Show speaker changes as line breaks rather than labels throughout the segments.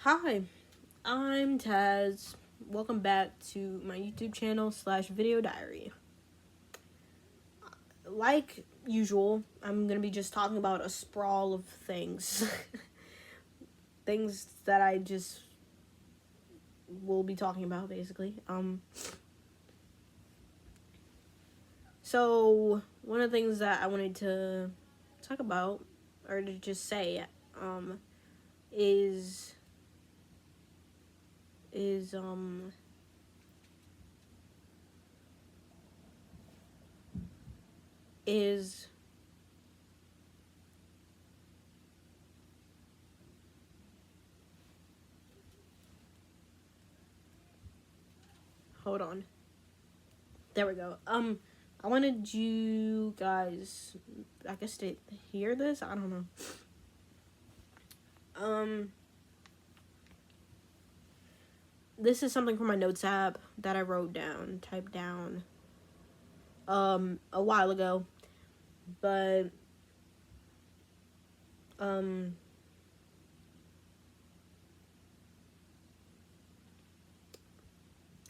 Hi, I'm Taz. Welcome back to my YouTube channel / video diary. Like usual, I'm gonna be just talking about a sprawl of things. Things that I just will be talking about basically. So one of the things that I wanted to talk about or to just say is is is hold on. There we go. I wanted you guys, I guess, to hear this. I don't know. This is something from my notes app that I typed down, a while ago, but,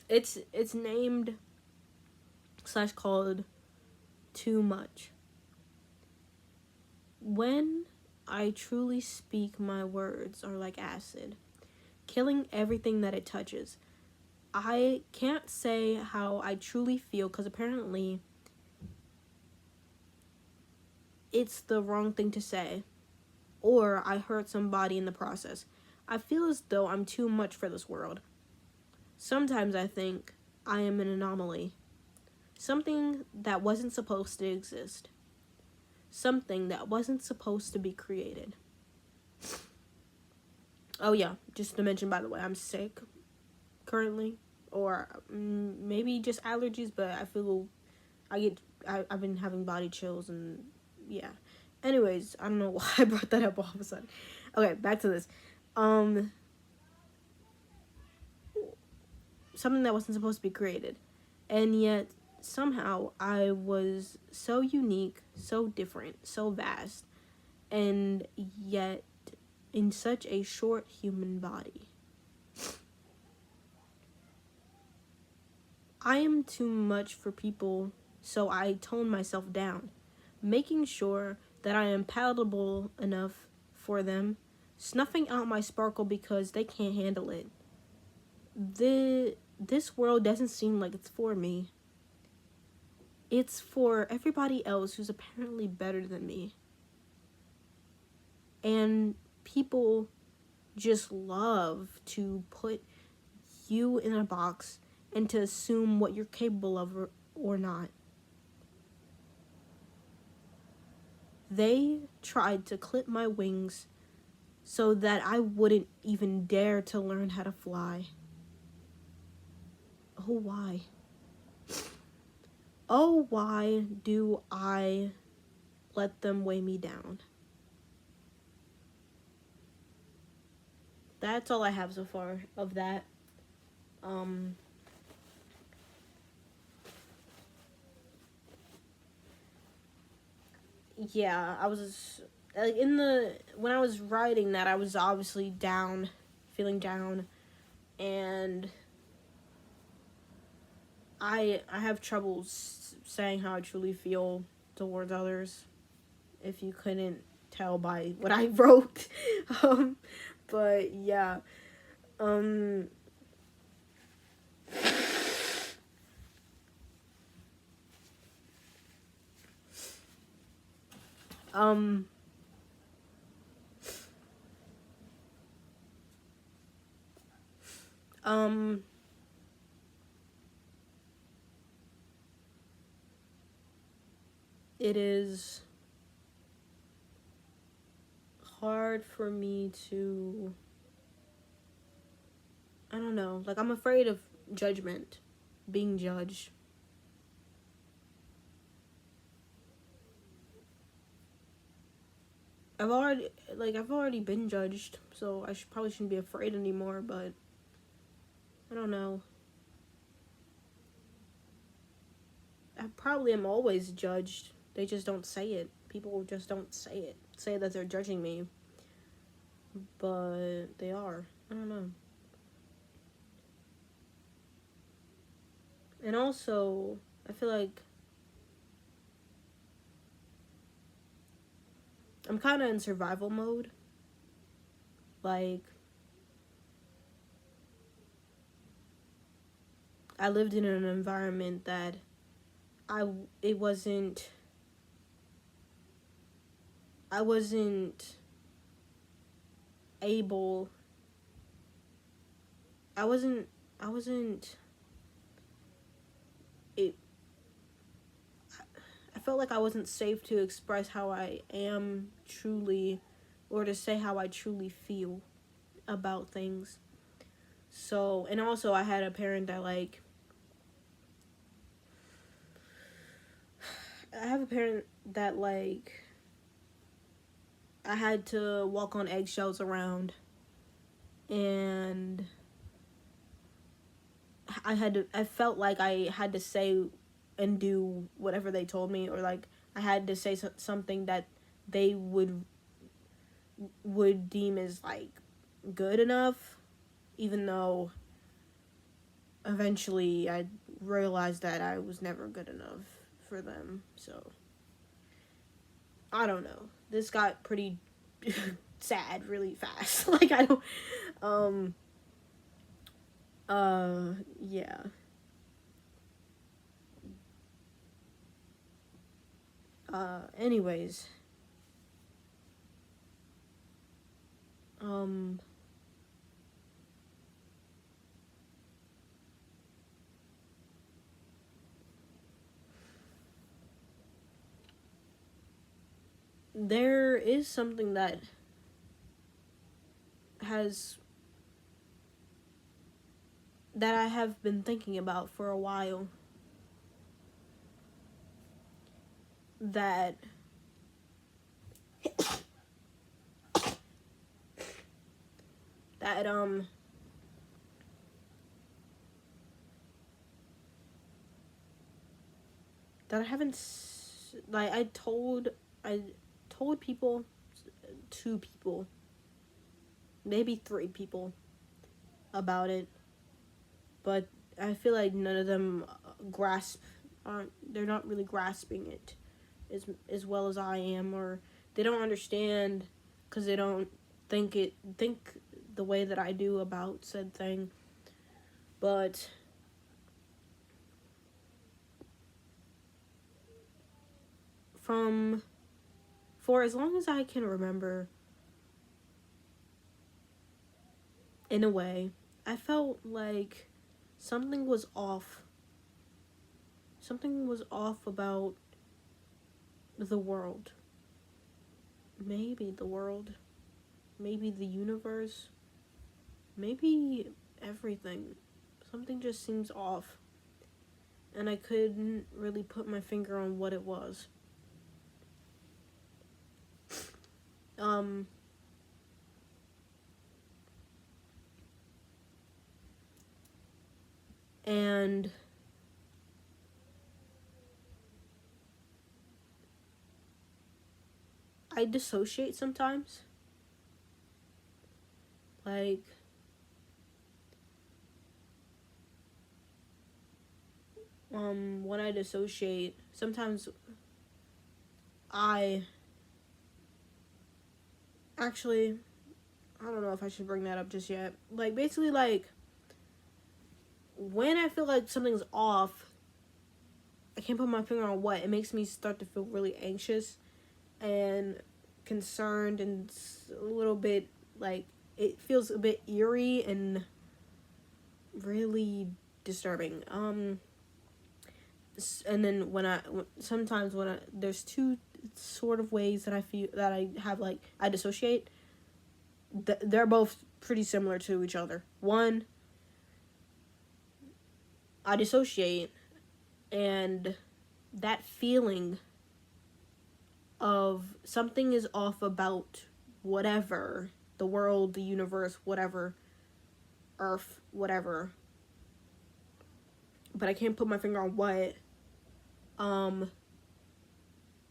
it's named / called Too Much. When I truly speak, my words are like acid, killing everything that it touches. I can't say how I truly feel because apparently it's the wrong thing to say, or I hurt somebody in the process. I feel as though I'm too much for this world. Sometimes I think I am an anomaly, something that wasn't supposed to exist, something that wasn't supposed to be created. Oh yeah, just to mention, by the way, I'm sick currently, or maybe just allergies, but I've been having body chills and yeah. Anyways, I don't know why I brought that up all of a sudden. Okay, back to this. Something that wasn't supposed to be created, and yet somehow I was so unique, so different, so vast, and yet in such a short human body. I am too much for people, so I tone myself down, making sure that I am palatable enough for them, snuffing out my sparkle because they can't handle it. This world doesn't seem like it's for me. It's for everybody else who's apparently better than me. And people just love to put you in a box and to assume what you're capable of or not. They tried to clip my wings so that I wouldn't even dare to learn how to fly. Oh, why? Oh, why do I let them weigh me down? That's all I have so far of that. Yeah, I was like when I was writing that, I was obviously down, feeling down, and I have trouble saying how I truly feel towards others. If you couldn't tell by what I wrote, but yeah, um, um, um, it is hard for me to, I don't know, like I'm afraid of judgment, being judged. I've already been judged, so I probably shouldn't be afraid anymore, but I don't know. I probably am always judged. They just don't say it. People just don't say it. Say that they're judging me. but they are. I don't know. And also, I feel like I'm kind of in survival mode. Like, I lived in an environment that I it wasn't I wasn't able I wasn't I wasn't it I felt like I wasn't safe to express how I am truly, or to say how I truly feel about things. So, and also I had a parent that like I have a parent that like I had to walk on eggshells around, and I felt like I had to say and do whatever they told me, or like I had to say something that they would deem as like good enough, even though eventually I realized that I was never good enough for them. So I don't know. This got pretty sad really fast. Like I don't yeah. Anyways, um there is something has that I have been thinking about for a while, that that that I haven't like I told people, two people, maybe three people about it, but I feel like none of them they're not really grasping it as well as I am, or they don't understand because they don't think the way that I do about said thing. But from for as long as I can remember, in a way, I felt like something was off. Something was off about the world. Maybe the world. Maybe the universe. Maybe everything. Something just seems off. And I couldn't really put my finger on what it was. And I dissociate sometimes. Like, when I dissociate, sometimes I actually, I don't know if I should bring that up just yet. Like, basically, like, when I feel like something's off, I can't put my finger on what, it makes me start to feel really anxious and concerned, and a little bit, like, it feels a bit eerie and really disturbing. And then sometimes when there's two sort of ways that I feel that I have, like, I dissociate. They're both pretty similar to each other. One, I dissociate, and that feeling of something is off about whatever, the world, the universe, whatever, Earth, whatever, but I can't put my finger on what,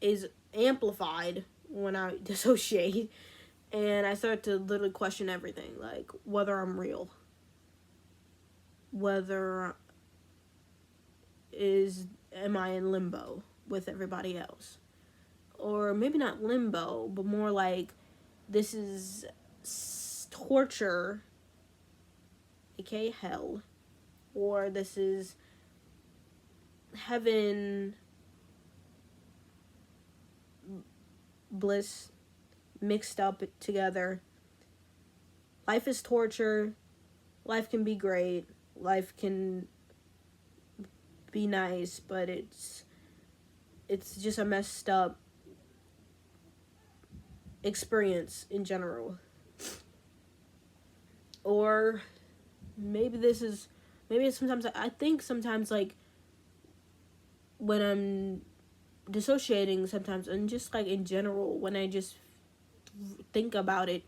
is amplified when I dissociate. And I started to literally question everything, like whether I'm real, whether am I in limbo with everybody else, or maybe not limbo, but more like this is torture, aka hell, or this is heaven, bliss mixed up together. Life is torture. Life can be great. Life can be nice, but it's just a messed up experience in general. Or maybe sometimes I think sometimes, like, when I'm dissociating sometimes, and just like in general, when I just think about it,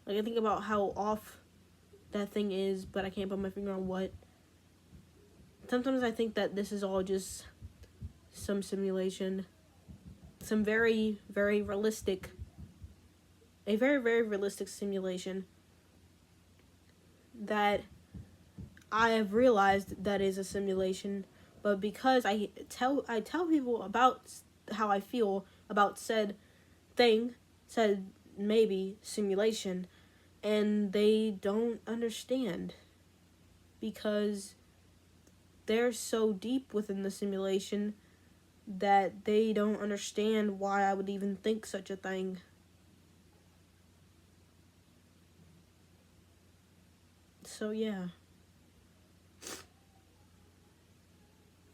like I think about how off that thing is, but I can't put my finger on what. Sometimes I think that this is all just some simulation, some very, very realistic, a very, very realistic simulation that I have realized that is a simulation, but because I tell people about how I feel about said thing, said maybe simulation, and they don't understand because they're so deep within the simulation that they don't understand why I would even think such a thing. So yeah.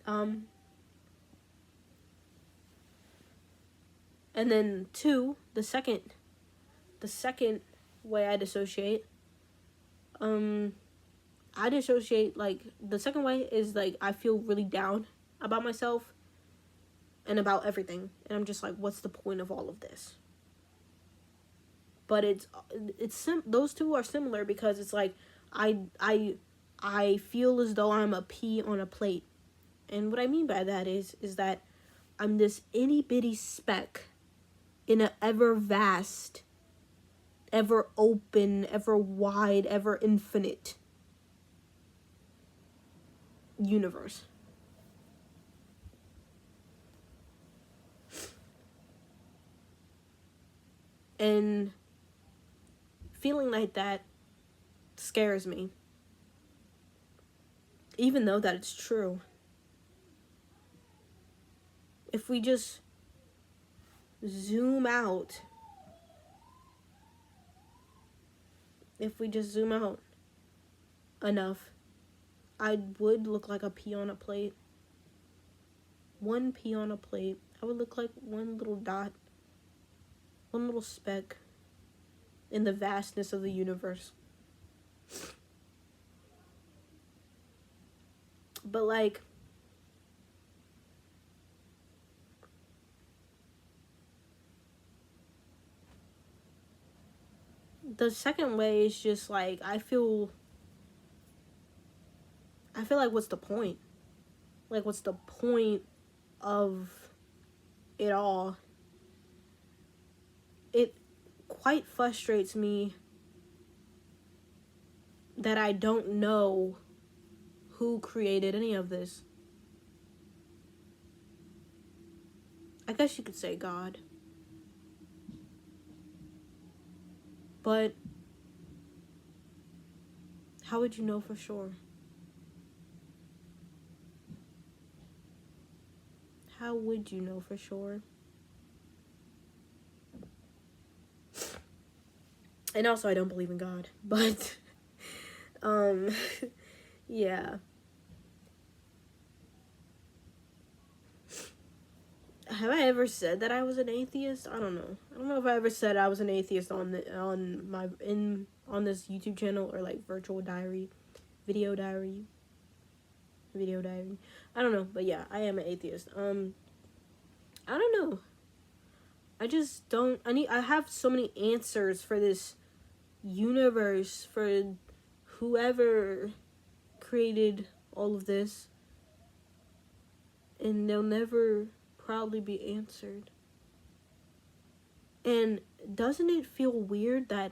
And then two, the second way I dissociate, I dissociate, like, the second way is, like, I feel really down about myself and about everything, and I'm just like, what's the point of all of this? But those two are similar because it's like I feel as though I'm a pea on a plate, and what I mean by that is that I'm this itty bitty speck in an ever vast, ever open, ever wide, ever infinite universe. And feeling like that scares me, even though that it's true. If we just zoom out, enough, I would look like a pea on a plate. One pea on a plate. I would look like one little dot, one little speck in the vastness of the universe. But, like, the second way is just like I feel like, what's the point? Like, what's the point of it all? It quite frustrates me that I don't know who created any of this. I guess you could say God. But how would you know for sure? How would you know for sure? And also, I don't believe in God, but yeah. Have I ever said that I was an atheist? I don't know. I don't know if I ever said I was an atheist on this YouTube channel, or like virtual diary, video diary. I don't know, but yeah, I am an atheist. I don't know. I just don't. I have so many answers for this universe, for whoever created all of this, and they'll never probably be answered. And doesn't it feel weird that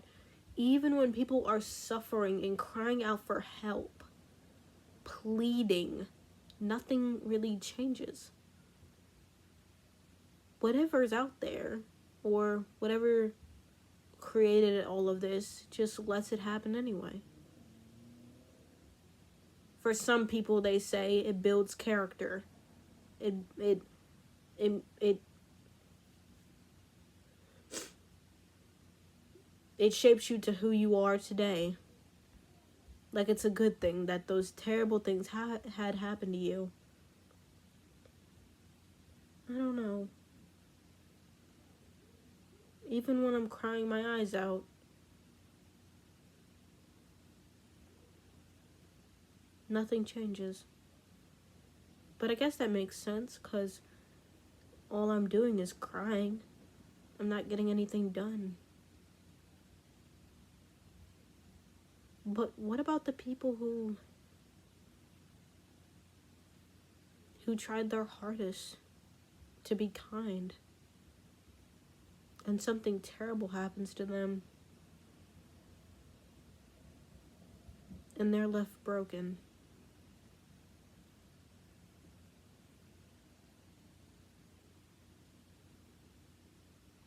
even when people are suffering and crying out for help, pleading, nothing really changes? Whatever's out there, or whatever created all of this, just lets it happen anyway. For some people, they say it builds character. It it it it it shapes you to who you are today. Like, it's a good thing that those terrible things had happened to you. I don't know. Even when I'm crying my eyes out, nothing changes. But I guess that makes sense, because all I'm doing is crying. I'm not getting anything done. But what about the people who tried their hardest to be kind, and something terrible happens to them, and they're left broken?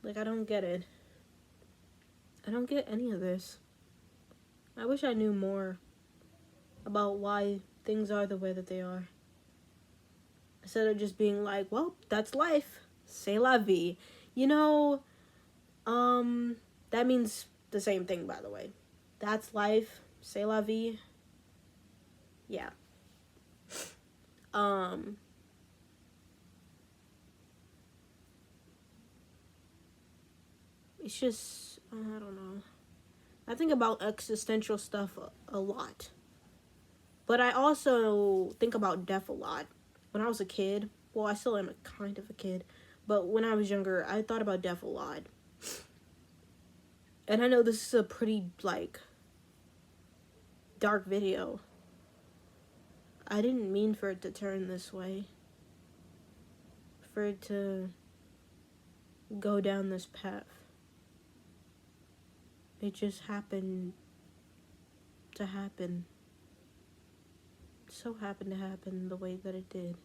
Like, I don't get it. I don't get any of this. I wish I knew more about why things are the way that they are. Instead of just being like, well, that's life. C'est la vie. You know, that means the same thing, by the way. That's life. C'est la vie. Yeah. It's just, I don't know. I think about existential stuff a lot. But I also think about death a lot. When I was a kid, well, I still am a kind of a kid, but when I was younger, I thought about death a lot. And I know this is a pretty, like, dark video. I didn't mean for it to turn this way. For it to go down this path. It just happened to happen. So happened to happen the way that it did.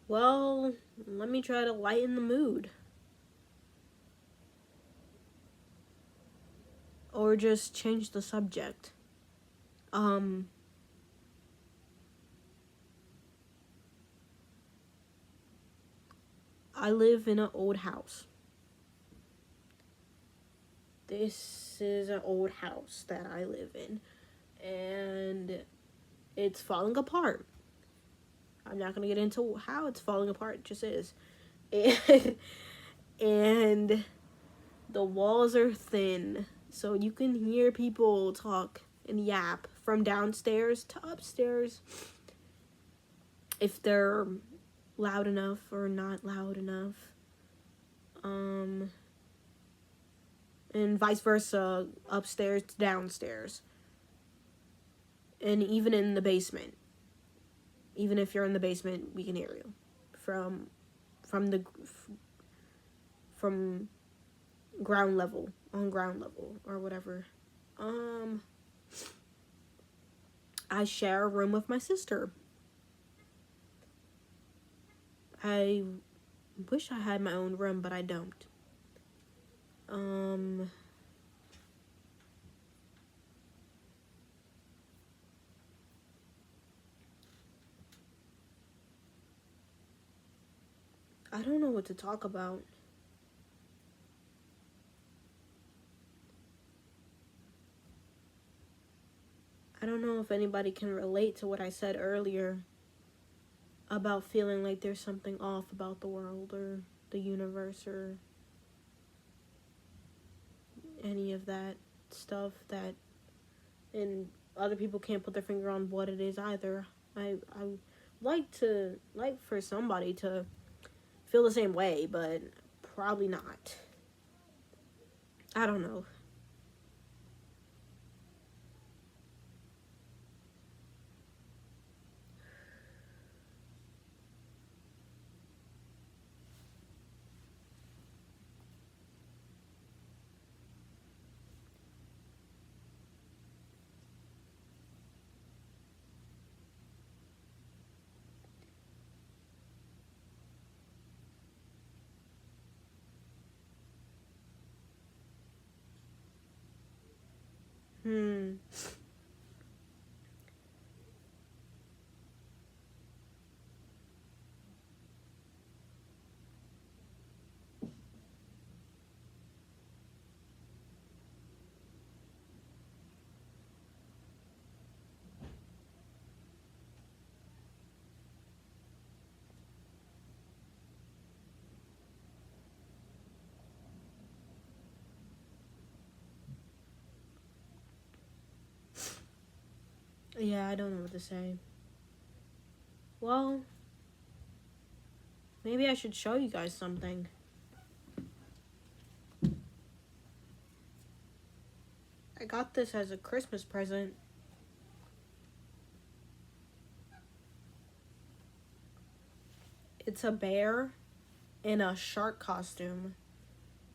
Well, let me try to lighten the mood. Or just change the subject. I live in an old house. This is an old house that I live in. And it's falling apart. I'm not going to get into how it's falling apart. It just is. And the walls are thin. So you can hear people talk and yap from downstairs to upstairs. If they're loud enough or not loud enough. And vice versa, upstairs to downstairs. And even in the basement. Even if you're in the basement, we can hear you. From ground level, on ground level, or whatever. I share a room with my sister. I wish I had my own room, but I don't. I don't know what to talk about. I don't know if anybody can relate to what I said earlier about feeling like there's something off about the world or the universe or any of that stuff that, and other people can't put their finger on what it is either. I like for somebody to feel the same way, but probably not. I don't know. Hmm. Yeah, I don't know what to say. Well, maybe I should show you guys something. I got this as a Christmas present. It's a bear in a shark costume.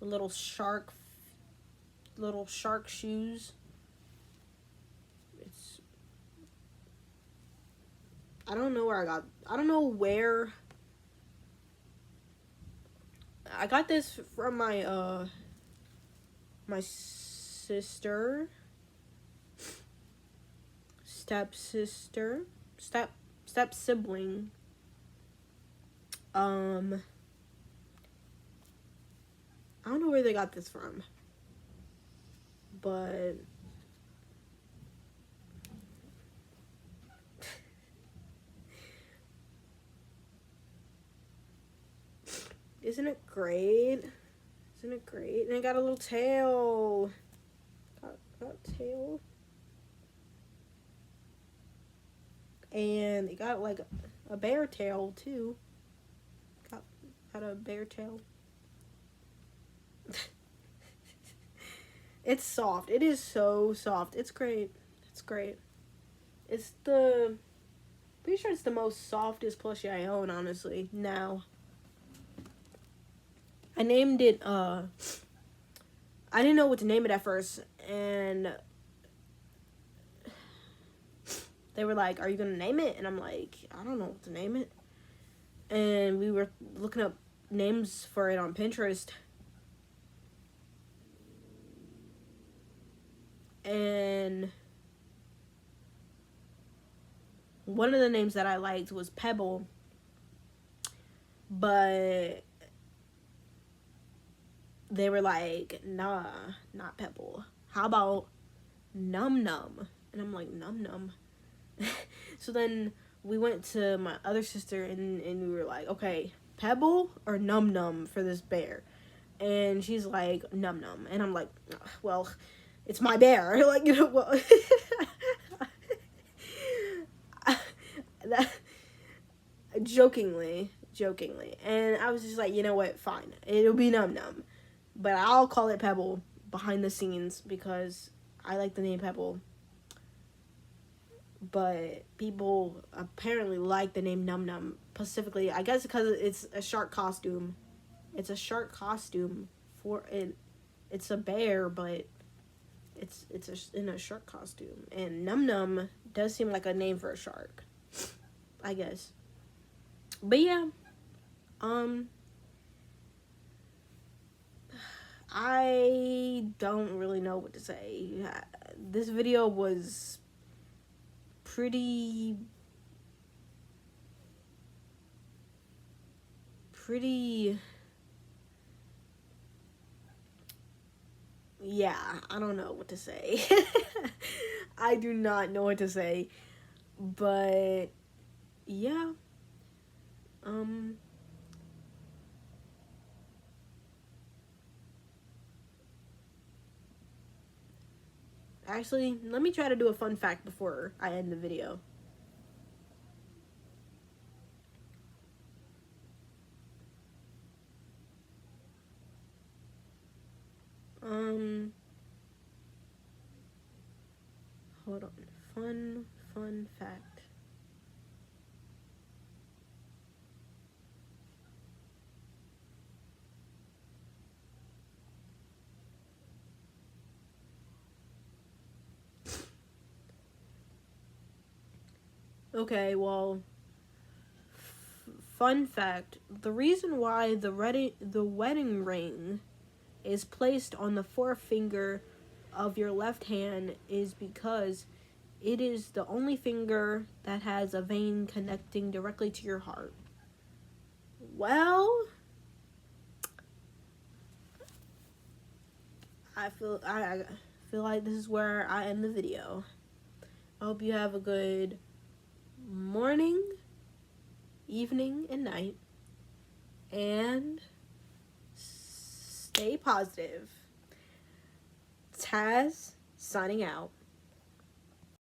Little shark shoes. It's I don't know where I don't know where I got this from my sister, stepsister, step sibling. I don't know where they got this from, but isn't it great? Isn't it great? And it got a little tail. Got a tail. And it got like a bear tail too. Got a bear tail. It's soft. It is so soft. It's great. It's great. It's pretty sure it's the most softest plushie I own, honestly, now. I named it, I didn't know what to name it at first, and they were like, are you gonna name it? And I'm like, I don't know what to name it. And we were looking up names for it on Pinterest. And one of the names that I liked was Pebble. But they were like, nah, not Pebble. How about Num Num? And I'm like, Num Num. So then we went to my other sister and we were like, okay, Pebble or Num Num for this bear? And she's like, Num Num. And I'm like, well, it's my bear. Like, you know, well, that, jokingly. And I was just like, you know what, fine. It'll be Num Num. But I'll call it Pebble behind the scenes because I like the name Pebble. But people apparently like the name Num Num specifically. I guess because it's a shark costume. It's a shark costume for it. It's a bear, but it's in a shark costume. And Num Num does seem like a name for a shark, I guess. But yeah, I don't really know what to say. This video was pretty yeah, I don't know what to say. I do not know what to say. But yeah. Actually, let me try to do a fun fact before I end the video. Hold on. Fun fact. Okay, well, fun fact. The reason why the wedding ring is placed on the forefinger of your left hand is because it is the only finger that has a vein connecting directly to your heart. Well, I feel like this is where I end the video. I hope you have a good morning, evening, and night. And stay positive. Taz signing out.